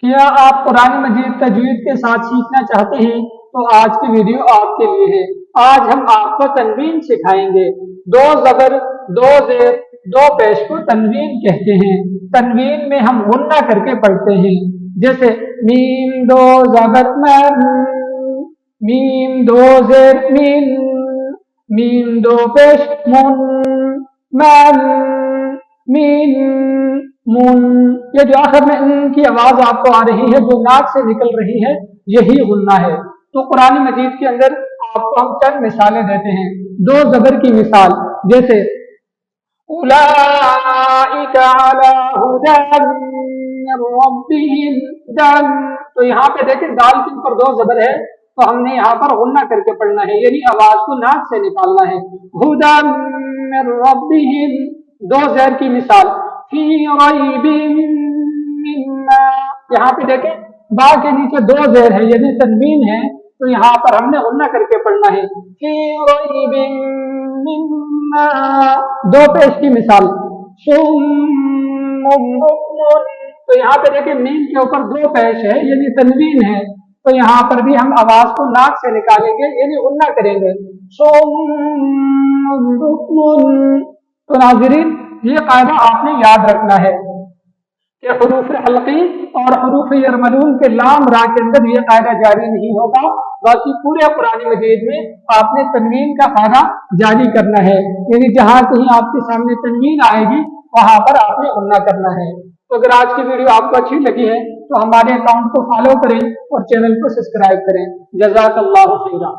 क्या आप कुरान मजीद तजवीद के साथ सीखना चाहते हैं तो आज की वीडियो आपके लिए है। आज हम आपको तनवीन सिखाएंगे। दो जबर, दो जेर, दो पेश को तनवीन कहते हैं। तनवीन में हम गुन्ना करके पढ़ते हैं। जैसे मीम दो जबर मैम, मीम दो जेर मीन, मीम दो पेश मुन, मैम, मीन, मुन। ये जो आखिर में इन की आवाज आपको आ रही है, जो नाक से निकल रही है, यही गुन्ना है। तो कुरान मजीद के अंदर आपको हम चंद मिसालें देते हैं। दो जबर की मिसाल, जैसे उलाइका अला हुदन मिन रब्बिहिम दन। तो यहाँ पे देखें दाल के ऊपर दो जबर है, तो हमने यहाँ पर गुन्ना करके पढ़ना है, यानी आवाज को नाक से निकालना है। हुदन मिन रब्बिहिम। दो ज़ेर की मिसाल, फी रैबिम मिम्मा। यहाँ पे देखें बा के नीचे दो ज़ेर है, यदि तनवीन है तो यहाँ पर हमने गुन्ना करके पढ़ना है। फी रैबिम मिम्मा। दो पेश की मिसाल, सुम्मुम बुक्मुन। तो यहाँ पे देखें मीम के ऊपर दो पेश है, यानी तनवीन है, तो यहाँ पर भी हम आवाज को नाक से निकालेंगे, यानी गुन्ना करेंगे। सुम्मुम बुक्मुन। तो नाज़रीन, ये कायदा आपने याद रखना है कि हुरूफ हल्की और हुरूफ यरमलून के लाम रा के अंदर ये कायदा जारी नहीं होगा। बाकी पूरे कुरान मजीद में आपने तनवीन का कायदा जारी करना है, यानी जहां कहीं आपके सामने तनवीन आएगी वहां पर आपने गुन्ना करना है। तो अगर आज की वीडियो आपको अच्छी लगी है तो हमारे अकाउंट को फॉलो करें और चैनल को सब्सक्राइब करें। जज़ाकल्लाहु खैरा।